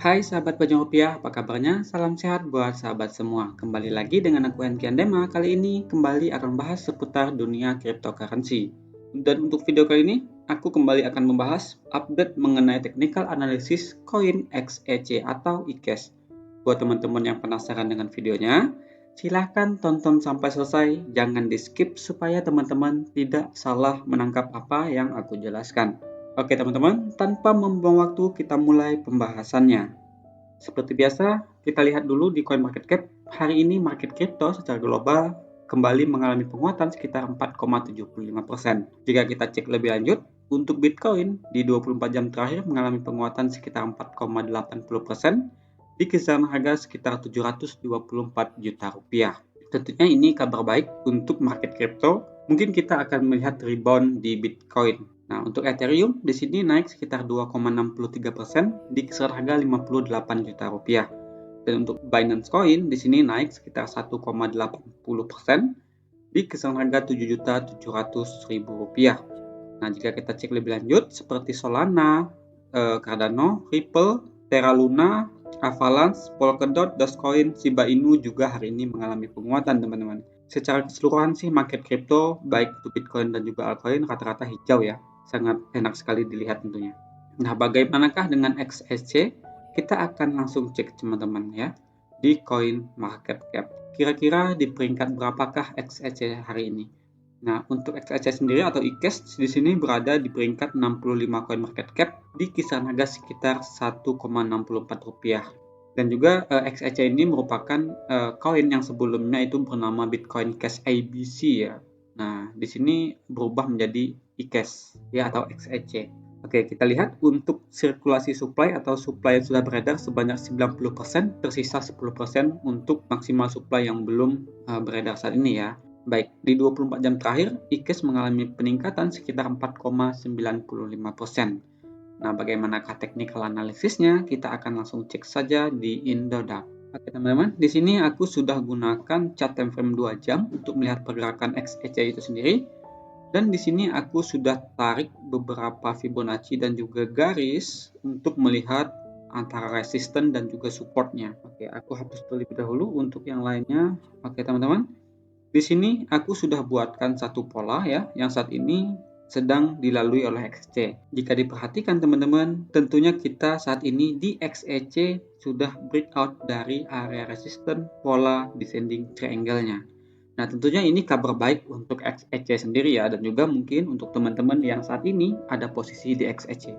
Hai sahabat Bajang Rupiah, apa kabarnya? Salam sehat buat sahabat semua. Kembali lagi dengan aku Henki Andema. Kali ini kembali akan bahas seputar dunia cryptocurrency. Dan untuk video kali ini, aku kembali akan membahas update mengenai technical analysis koin XEC atau ICASH. Buat teman-teman yang penasaran dengan videonya, silahkan tonton sampai selesai. Jangan di skip supaya teman-teman tidak salah menangkap apa yang aku jelaskan. Oke teman-teman, tanpa membuang waktu kita mulai pembahasannya. Seperti biasa, kita lihat dulu di CoinMarketCap. Hari ini market crypto secara global kembali mengalami penguatan sekitar 4,75%. Jika kita cek lebih lanjut, untuk Bitcoin di 24 jam terakhir mengalami penguatan sekitar 4,80% di kisaran harga sekitar 724 juta rupiah. Tentunya ini kabar baik untuk market crypto. Mungkin kita akan melihat rebound di Bitcoin. Nah, untuk Ethereum di sini naik sekitar 2,63% di kisaran harga 58 juta rupiah. Dan untuk Binance Coin di sini naik sekitar 1,80% di kisaran harga 7.700.000 rupiah. Nah, jika kita cek lebih lanjut seperti Solana, Cardano, Ripple, Terra Luna, Avalanche, Polkadot, Dogecoin, Shiba Inu juga hari ini mengalami penguatan, teman-teman. Secara keseluruhan sih market crypto baik itu Bitcoin dan juga altcoin rata-rata hijau ya. Sangat enak sekali dilihat tentunya. Nah, bagaimanakah dengan XSC? Kita akan langsung cek teman-teman ya di CoinMarketCap. Kira-kira di peringkat berapakah XSC hari ini? Nah, untuk XSC sendiri atau ICASH di sini berada di peringkat 65 CoinMarketCap di kisaran harga sekitar 1,64 rupiah. Dan juga XSC ini merupakan koin yang sebelumnya itu bernama Bitcoin Cash ABC ya. Nah, di sini berubah menjadi ICASH ya atau XSC. Oke, kita lihat untuk sirkulasi supply atau supply yang sudah beredar sebanyak 90%, tersisa 10% untuk maksimal supply yang belum beredar saat ini ya. Baik, di 24 jam terakhir, ICASH mengalami peningkatan sekitar 4,95%. Nah, bagaimanakah technical analisisnya? Kita akan langsung cek saja di Indodax. Oke teman-teman, di sini aku sudah gunakan chart time frame 2 jam untuk melihat pergerakan XEC itu sendiri. Dan di sini aku sudah tarik beberapa Fibonacci dan juga garis untuk melihat antara resisten dan juga supportnya. Oke, aku hapus terlebih dahulu untuk yang lainnya. Oke teman-teman, di sini aku sudah buatkan satu pola ya, yang saat ini sedang dilalui oleh XEC. Jika diperhatikan teman-teman, tentunya kita saat ini di XEC sudah breakout dari area resisten pola descending triangle-nya. Nah, tentunya ini kabar baik untuk XEC sendiri ya, dan juga mungkin untuk teman-teman yang saat ini ada posisi di XEC.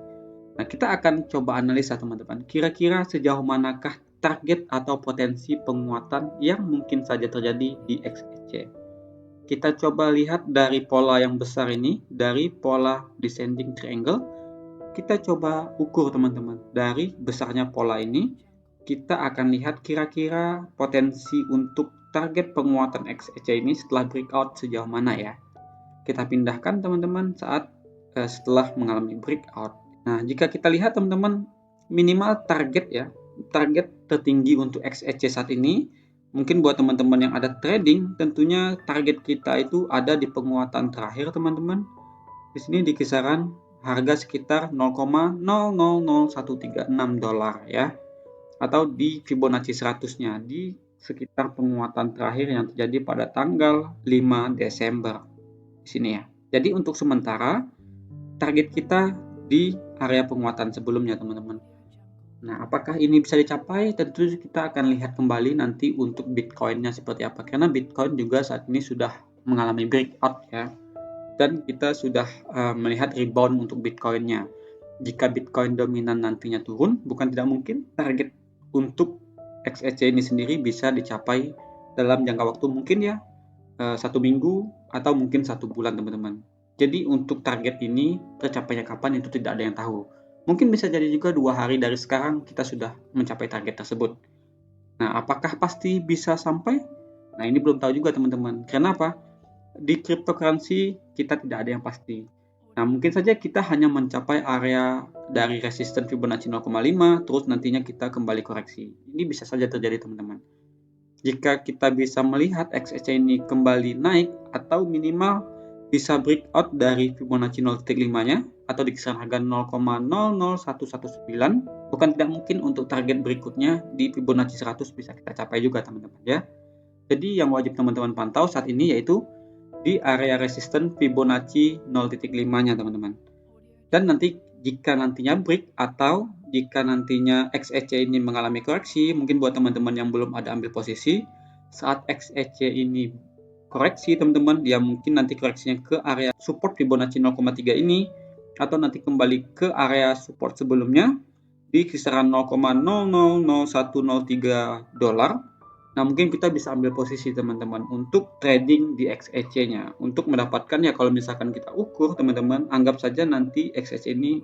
Nah, kita akan coba analisa teman-teman. Kira-kira sejauh manakah target atau potensi penguatan yang mungkin saja terjadi di XEC. Kita coba lihat dari pola yang besar ini, dari pola descending triangle. Kita coba ukur teman-teman. Dari besarnya pola ini, kita akan lihat kira-kira potensi untuk target penguatan XEC ini setelah breakout sejauh mana ya. Kita pindahkan teman-teman saat setelah mengalami breakout. Nah, jika kita lihat teman-teman, minimal target ya, target tertinggi untuk XEC saat ini, mungkin buat teman-teman yang ada trading, tentunya target kita itu ada di penguatan terakhir teman-teman. Di sini di kisaran harga sekitar 0,000136 dolar ya, atau di Fibonacci 100-nya di sekitar penguatan terakhir yang terjadi pada tanggal 5 Desember di sini ya. Jadi untuk sementara target kita di area penguatan sebelumnya teman-teman. Nah, apakah ini bisa dicapai? Tentu kita akan lihat kembali nanti untuk Bitcoin-nya seperti apa. Karena Bitcoin juga saat ini sudah mengalami breakout ya. Dan kita sudah melihat rebound untuk Bitcoin-nya. Jika Bitcoin dominan nantinya turun, bukan tidak mungkin target untuk XEC ini sendiri bisa dicapai dalam jangka waktu mungkin ya 1 minggu atau mungkin 1 bulan teman-teman. Jadi untuk target ini tercapainya kapan itu tidak ada yang tahu. Mungkin bisa jadi juga 2 hari dari sekarang kita sudah mencapai target tersebut. Nah, apakah pasti bisa sampai? Nah, ini belum tahu juga teman-teman. Kenapa? Di cryptocurrency kita tidak ada yang pasti. Nah, mungkin saja kita hanya mencapai area dari resisten Fibonacci 0,5, terus nantinya kita kembali koreksi. Ini bisa saja terjadi teman-teman. Jika kita bisa melihat XEC ini kembali naik atau minimal bisa breakout dari Fibonacci 0,5-nya atau di kisaran harga 0,00119, bukan tidak mungkin untuk target berikutnya di Fibonacci 100 bisa kita capai juga teman-teman ya. Jadi yang wajib teman-teman pantau saat ini yaitu di area resisten Fibonacci 0.5-nya teman-teman. Dan nanti jika nantinya break atau jika nantinya XEC ini mengalami koreksi, mungkin buat teman-teman yang belum ada ambil posisi, saat XEC ini koreksi teman-teman, dia mungkin nanti koreksinya ke area support Fibonacci 0,3 ini, atau nanti kembali ke area support sebelumnya di kisaran 0,000103 dolar. Nah, mungkin kita bisa ambil posisi teman-teman untuk trading di XEC-nya. Untuk mendapatkan ya kalau misalkan kita ukur teman-teman, anggap saja nanti XEC ini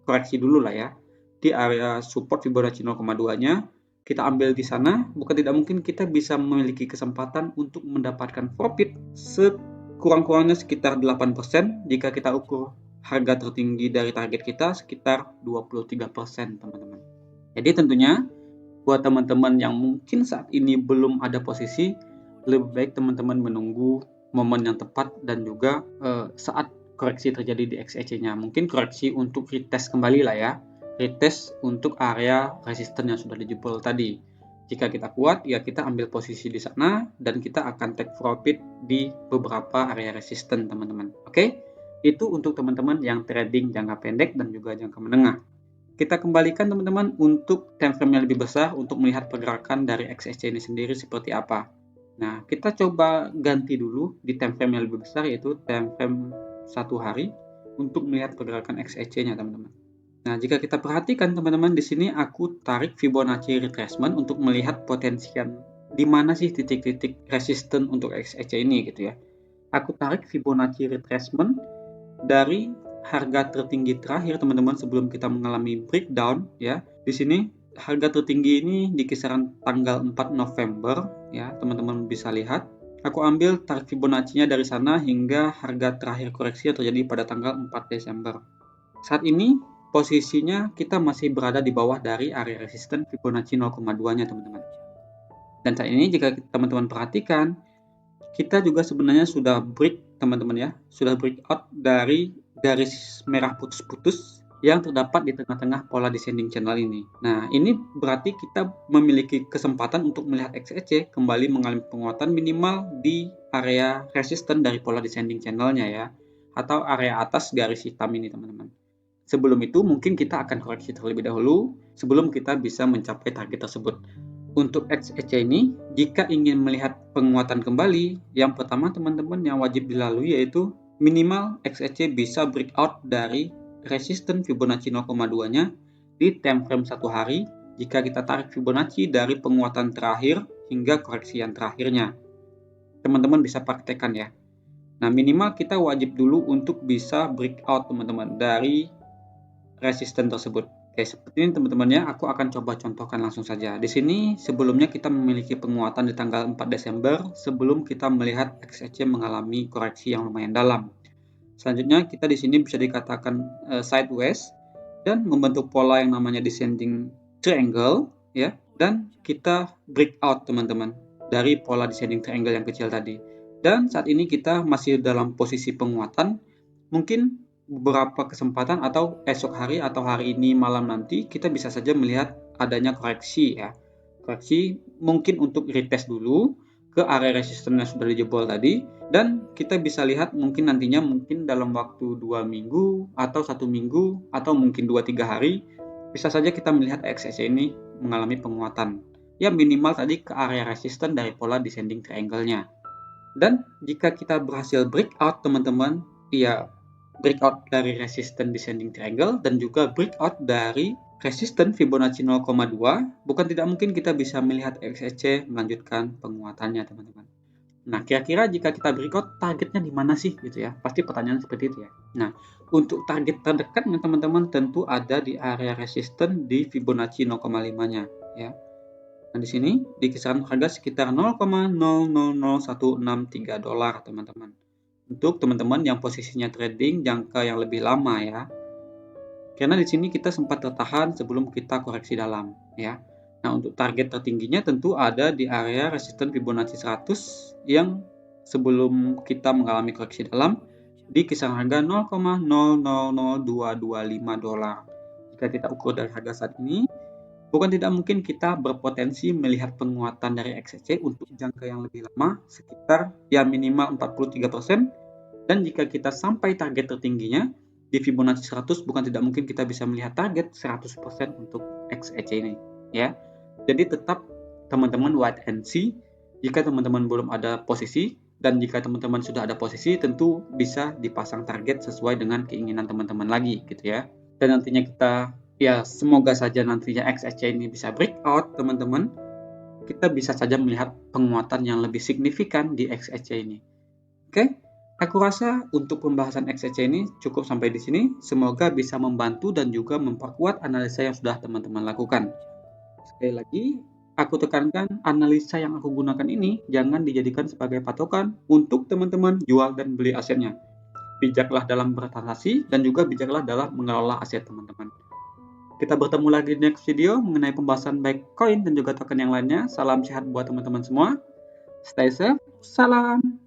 koreksi dulu lah ya. Di area support Fibonacci 0,2-nya, kita ambil di sana, bukan tidak mungkin kita bisa memiliki kesempatan untuk mendapatkan profit sekurang-kurangnya sekitar 8% jika kita ukur harga tertinggi dari target kita sekitar 23% teman-teman. Jadi tentunya buat teman-teman yang mungkin saat ini belum ada posisi, lebih baik teman-teman menunggu momen yang tepat dan juga saat koreksi terjadi di XEC-nya. Mungkin koreksi untuk retest kembali lah ya, retest untuk area resisten yang sudah dijebol tadi. Jika kita kuat, ya kita ambil posisi di sana dan kita akan take profit di beberapa area resisten teman-teman. Oke, itu untuk teman-teman yang trading jangka pendek dan juga jangka menengah. Kita kembalikan teman-teman untuk time frame yang lebih besar untuk melihat pergerakan dari XEC ini sendiri seperti apa. Nah, kita coba ganti dulu di time frame yang lebih besar yaitu time frame 1 hari untuk melihat pergerakan XEC-nya teman-teman. Nah, jika kita perhatikan teman-teman di sini aku tarik Fibonacci retracement untuk melihat potensian di mana sih titik-titik resisten untuk XEC ini gitu ya. Aku tarik Fibonacci retracement dari harga tertinggi terakhir teman-teman sebelum kita mengalami breakdown ya. Di sini harga tertinggi ini di kisaran tanggal 4 November ya, teman-teman bisa lihat. Aku ambil tarik Fibonacci-nya dari sana hingga harga terakhir koreksi yang terjadi pada tanggal 4 Desember. Saat ini posisinya kita masih berada di bawah dari area resisten Fibonacci 0,2-nya teman-teman. Dan saat ini jika teman-teman perhatikan, kita juga sebenarnya sudah break teman-teman ya, sudah breakout dari garis merah putus-putus yang terdapat di tengah-tengah pola descending channel ini. Nah, ini berarti kita memiliki kesempatan untuk melihat XEC kembali mengalami penguatan minimal di area resisten dari pola descending channelnya ya, atau area atas garis hitam ini teman-teman. Sebelum itu mungkin kita akan koreksi terlebih dahulu sebelum kita bisa mencapai target tersebut. Untuk XEC ini, jika ingin melihat penguatan kembali, yang pertama teman-teman yang wajib dilalui yaitu minimal XEC bisa breakout dari resisten Fibonacci 0,2-nya di time frame 1 hari jika kita tarik Fibonacci dari penguatan terakhir hingga koreksi yang terakhirnya. Teman-teman bisa praktekkan ya. Nah, minimal kita wajib dulu untuk bisa breakout teman-teman dari resisten tersebut. Oke, seperti ini teman-teman ya, aku akan coba contohkan langsung saja. Di sini sebelumnya kita memiliki penguatan di tanggal 4 Desember sebelum kita melihat XEC mengalami koreksi yang lumayan dalam. Selanjutnya kita di sini bisa dikatakan sideways dan membentuk pola yang namanya descending triangle ya, dan kita breakout teman-teman dari pola descending triangle yang kecil tadi. Dan saat ini kita masih dalam posisi penguatan. Mungkin beberapa kesempatan atau esok hari atau hari ini malam nanti kita bisa saja melihat adanya koreksi ya. Koreksi mungkin untuk retest dulu ke area resisten yang sudah dijebol tadi, dan kita bisa lihat mungkin nantinya mungkin dalam waktu 2 minggu atau 1 minggu atau mungkin 2-3 hari bisa saja kita melihat XEC ini mengalami penguatan ya, minimal tadi ke area resisten dari pola descending triangle-nya. Dan jika kita berhasil breakout teman-teman, ya breakout dari resisten descending triangle dan juga breakout dari resisten Fibonacci 0,2, bukan tidak mungkin kita bisa melihat XEC melanjutkan penguatannya teman-teman. Nah, kira-kira jika kita breakout targetnya di mana sih gitu ya? Pasti pertanyaan seperti itu ya. Nah, untuk target terdekatnya teman-teman tentu ada di area resisten di Fibonacci 0,5-nya ya. Nah, di sini di kisaran harga sekitar 0,000163 dolar teman-teman. Untuk teman-teman yang posisinya trading jangka yang lebih lama ya. Karena di sini kita sempat tertahan sebelum kita koreksi dalam ya. Nah, untuk target tertingginya tentu ada di area resisten Fibonacci 100 yang sebelum kita mengalami koreksi dalam di kisaran harga 0,000225 dolar. Jika kita ukur dari harga saat ini, bukan tidak mungkin kita berpotensi melihat penguatan dari XEC untuk jangka yang lebih lama, sekitar ya minimal 43%, dan jika kita sampai target tertingginya di Fibonacci 100, bukan tidak mungkin kita bisa melihat target 100% untuk XEC ini, ya. Jadi tetap teman-teman wait and see. Jika teman-teman belum ada posisi, dan jika teman-teman sudah ada posisi, tentu bisa dipasang target sesuai dengan keinginan teman-teman lagi, gitu ya. Dan nantinya kita, ya semoga saja nantinya XEC ini bisa breakout, teman-teman. Kita bisa saja melihat penguatan yang lebih signifikan di XEC ini. Oke? Aku rasa untuk pembahasan XEC ini cukup sampai di sini. Semoga bisa membantu dan juga memperkuat analisa yang sudah teman-teman lakukan. Sekali lagi, aku tekankan analisa yang aku gunakan ini jangan dijadikan sebagai patokan untuk teman-teman jual dan beli asetnya. Bijaklah dalam bertransaksi dan juga bijaklah dalam mengelola aset teman-teman. Kita bertemu lagi di next video mengenai pembahasan baik koin dan juga token yang lainnya. Salam sehat buat teman-teman semua. Stay safe. Salam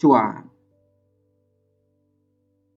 cuan.